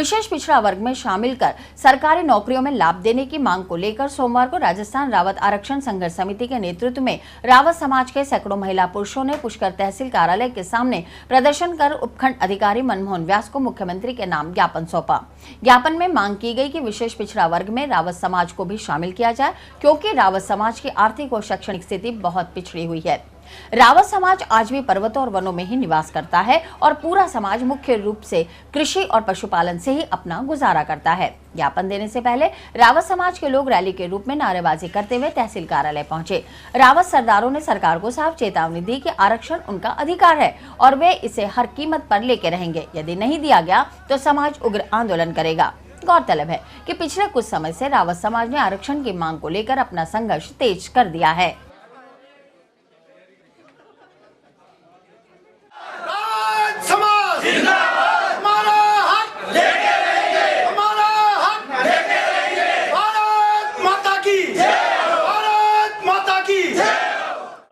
विशेष पिछड़ा वर्ग में शामिल कर सरकारी नौकरियों में लाभ देने की मांग को लेकर सोमवार को राजस्थान रावत आरक्षण संघर्ष समिति के नेतृत्व में रावत समाज के सैकड़ों महिला पुरुषों ने पुष्कर तहसील कार्यालय के सामने प्रदर्शन कर उपखंड अधिकारी मनमोहन व्यास को मुख्यमंत्री के नाम ज्ञापन सौंपा। ज्ञापन में मांग की गई कि विशेष पिछड़ा वर्ग में रावत समाज को भी शामिल किया जाए, क्योंकि रावत समाज की आर्थिक और शैक्षणिक स्थिति बहुत पिछड़ी हुई है। रावत समाज आज भी पर्वतों और वनों में ही निवास करता है और पूरा समाज मुख्य रूप से कृषि और पशुपालन से ही अपना गुजारा करता है। ज्ञापन देने से पहले रावत समाज के लोग रैली के रूप में नारेबाजी करते हुए तहसील कार्यालय पहुंचे। रावत सरदारों ने सरकार को साफ चेतावनी दी कि आरक्षण उनका अधिकार है और वे इसे हर कीमत पर लेके रहेंगे। यदि नहीं दिया गया तो समाज उग्र आंदोलन करेगा। गौरतलब है कि पिछले कुछ समय से रावत समाज ने आरक्षण की मांग को लेकर अपना संघर्ष तेज कर दिया है।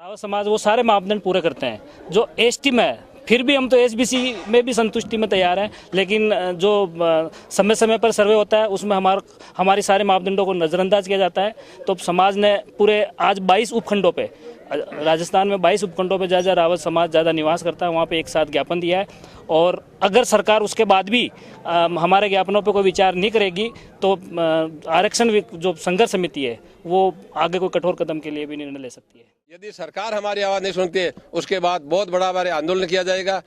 रावत समाज वो सारे मापदंड पूरे करते हैं जो एसटी में है। फिर भी हम तो एसबीसी में भी संतुष्टि में तैयार हैं, लेकिन जो समय समय पर सर्वे होता है उसमें हमारी सारे मापदंडों को नज़रअंदाज किया जाता है। तो समाज ने पूरे आज 22 उपखंडों पे, राजस्थान में 22 उपखंडों पे जहाँ रावत समाज ज़्यादा निवास करता है वहाँ पे एक साथ ज्ञापन दिया है। और अगर सरकार उसके बाद भी हमारे ज्ञापनों पे कोई विचार नहीं करेगी तो आरक्षण जो संघर्ष समिति है वो आगे कोई कठोर कदम के लिए भी निर्णय ले सकती है। यदि सरकार हमारी आवाज़ नहीं सुनती है उसके बाद बहुत बड़ा हमारे आंदोलन किया जाएगा।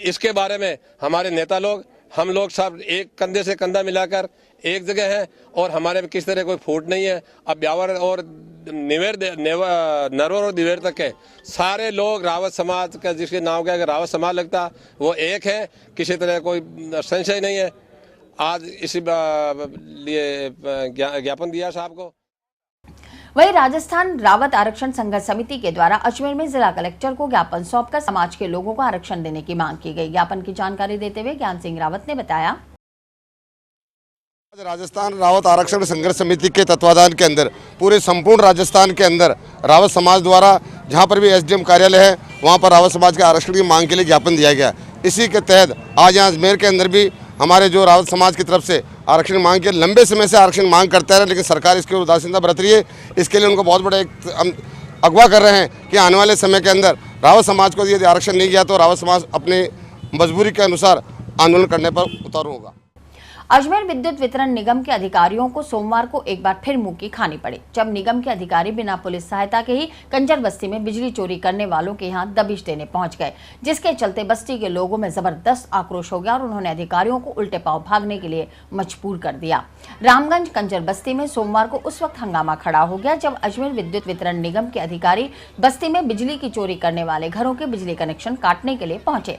इसके बारे में हमारे नेता लोग, हम लोग सब एक कंधे से कंधा मिलाकर एक जगह है और हमारे में किस तरह कोई फूट नहीं है। अब ब्यावर और नरवर और दिवेर तक के सारे लोग रावत समाज का, जिसके नाम का रावत समाज लगता वो एक है, किसी तरह कोई संशय नहीं है। आज इसी लिए ज्ञापन दिया साहब को। वहीं राजस्थान रावत आरक्षण संघर्ष समिति के द्वारा अजमेर में जिला कलेक्टर को ज्ञापन सौंपकर समाज के लोगों को आरक्षण देने की मांग की गई। ज्ञापन की जानकारी देते हुए ज्ञान सिंह रावत ने बताया, राजस्थान रावत आरक्षण संघर्ष समिति के तत्वाधान के अंदर पूरे संपूर्ण राजस्थान के अंदर रावत समाज द्वारा जहां पर भी एसडीएम कार्यालय है वहां पर रावत समाज के आरक्षण की मांग के लिए ज्ञापन दिया गया। इसी के तहत आज यहाँ अजमेर के अंदर भी हमारे जो रावत समाज की तरफ से आरक्षण मांग के लंबे समय से आरक्षण मांग करता है, लेकिन सरकार इसके उदासीनता बरत रही है। इसके लिए उनको बहुत बड़ा एक अगवा कर रहे हैं कि आने वाले समय के अंदर रावत समाज को यदि आरक्षण नहीं किया तो रावत समाज अपने मजबूरी के अनुसार आंदोलन करने पर उतारू होगा। अजमेर विद्युत वितरण निगम के अधिकारियों को सोमवार को एक बार फिर मुंह की खानी पड़ी, जब निगम के अधिकारी बिना पुलिस सहायता के ही कंजर बस्ती में बिजली चोरी करने वालों के यहां दबिश देने पहुंच गए, जिसके चलते बस्ती के लोगों में जबरदस्त आक्रोश हो गया और उन्होंने अधिकारियों को उल्टे पांव भागने के लिए मजबूर कर दिया। रामगंज कंजर बस्ती में सोमवार को उस वक्त हंगामा खड़ा हो गया जब अजमेर विद्युत वितरण निगम के अधिकारी बस्ती में बिजली की चोरी करने वाले घरों के बिजली कनेक्शन काटने के लिए पहुंचे।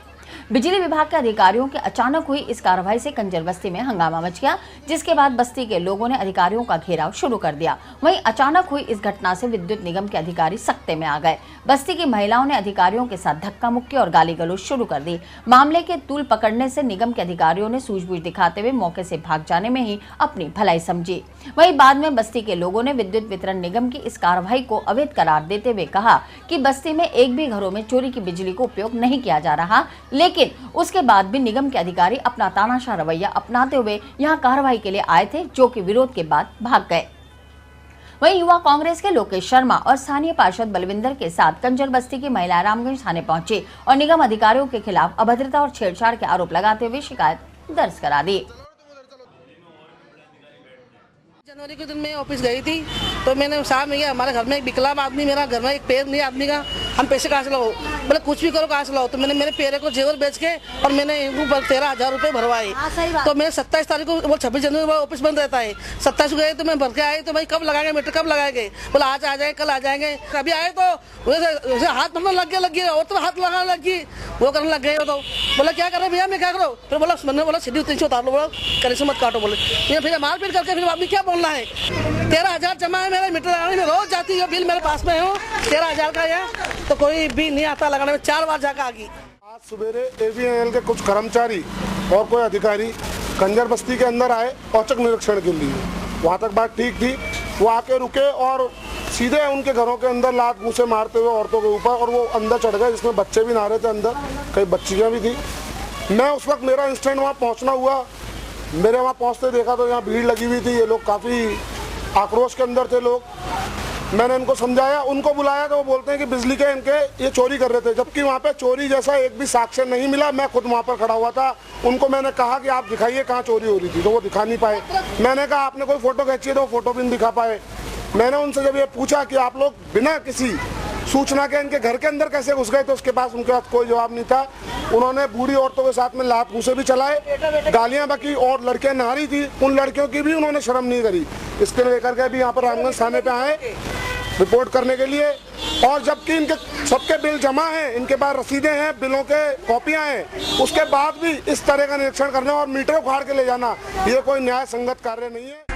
बिजली विभाग के अधिकारियों के अचानक हुई इस कार्रवाई से कंजर बस्ती में हंगामा मच गया, जिसके बाद बस्ती के लोगों ने अधिकारियों का घेराव शुरू कर दिया। वहीं अचानक हुई इस घटना से विद्युत निगम के अधिकारी सख्ते में आ गए। बस्ती की महिलाओं ने अधिकारियों के साथ धक्का मुक्की और गाली गलौज शुरू कर दी। मामले के तूल पकड़ने से निगम के अधिकारियों ने सूझबूझ दिखाते हुए मौके से भाग जाने में ही अपनी भलाई समझी। वहीं बाद में बस्ती के लोगों ने विद्युत वितरण निगम की इस कार्रवाई को अवैध करार देते हुए कहा कि बस्ती में एक भी घरों में चोरी की बिजली को उपयोग नहीं किया जा रहा, लेकिन उसके बाद भी निगम के अधिकारी अपना तानाशाह रवैया अपनाते हुए यहां कार्रवाई के लिए आए थे, जो कि विरोध के बाद भाग गए। वहीं युवा कांग्रेस के लोकेश शर्मा और स्थानीय पार्षद बलविंदर के साथ कंजर बस्ती की महिला रामगंज थाने पहुंची और निगम अधिकारियों के खिलाफ अभद्रता और छेड़छाड़ के आरोप लगाते हुए शिकायत दर्ज करा दी। जनवरी के दिन मैं ऑफिस गई थी तो मैंने साहब भैया हमारे घर में एक विकलांग आदमी, मेरा घर में एक पैर नहीं आदमी का, हम पैसे कहाँ से लाओ? बोले कुछ भी करो कहाँ से लाओ? तो मैंने मेरे पैरे को जेवर बेच के और मैंने 13,000 रुपए भरवाए। तो मैं 27 तारीख को, वो 26 जनवरी को ऑफिस बंद रहता है, 27 को गए तो मैं भर के आई। तो भाई कब लगाएंगे मीटर, कब लगाएंगे? बोला आज आ जाए, कल आ जाएंगे। अभी आए तो हाथ पकड़ने लग गया और तो हाथ लगाने लग गई, वो करने लग गए। तो बोला क्या कर रहे भैया, मैं क्या करो? फिर बोला मैंने बोला सीधी उतनी उतार लो, बोला करेंसी मत काटो। बोले फिर मारपीट करके फिर आदमी क्या बोलना है? 13,000 जमा है मेरे मीटर लगाने में, रोज जाती है बिल मेरे पास में हो 13,000 का है, तो कोई भी नहीं आता लगाने में। 4 बार जाकर आ गई। आज सवेरे एवीएनएल के कुछ कर्मचारी और कोई अधिकारी कंजर बस्ती के अंदर आए औचक निरीक्षण के लिए। वहाँ तक बात ठीक थी, वो आके रुके और सीधे उनके घरों के अंदर लात मुँह से मारते हुए औरतों के ऊपर, और वो अंदर चढ़ गए, जिसमें बच्चे भी नहा रहे थे अंदर, कई बच्चियाँ भी थी। मैं उस वक्त, मेरा इंस्टेंट वहाँ पहुँचना हुआ मेरे वहाँ पहुँचते देखा तो यहाँ भीड़ लगी हुई थी, ये लोग काफ़ी आक्रोश के अंदर थे लोग। मैंने इनको समझाया, उनको बुलाया तो वो बोलते हैं कि बिजली के इनके ये चोरी कर रहे थे, जबकि वहाँ पे चोरी जैसा एक भी साक्ष्य नहीं मिला। मैं खुद वहाँ पर खड़ा हुआ था, उनको मैंने कहा कि आप दिखाइए कहाँ चोरी हो रही थी, तो वो दिखा नहीं पाए। मैंने कहा आपने कोई फ़ोटो खींची है, तो वो फ़ोटो भी नहीं दिखा पाए। मैंने उनसे जब ये पूछा कि आप लोग बिना किसी सूचना के इनके घर के अंदर कैसे घुस गए, तो उसके पास उनके पास कोई जवाब नहीं था। उन्होंने बूढ़ी औरतों के साथ में लात घूसे भी चलाए, गालियां बकी, और लड़कियां नहा रही थी, उन लड़कियों की भी उन्होंने शर्म नहीं करी। इसके लेकर के भी यहाँ पर रामगंज थाने पे आए रिपोर्ट करने के लिए। और जबकि इनके सबके बिल जमा हैं, इनके पास रसीदें हैं, बिलों के कॉपियां हैं, उसके बाद भी इस तरह का निरीक्षण करना और मीटर उखाड़ के ले जाना, ये कोई न्याय संगत कार्य नहीं है।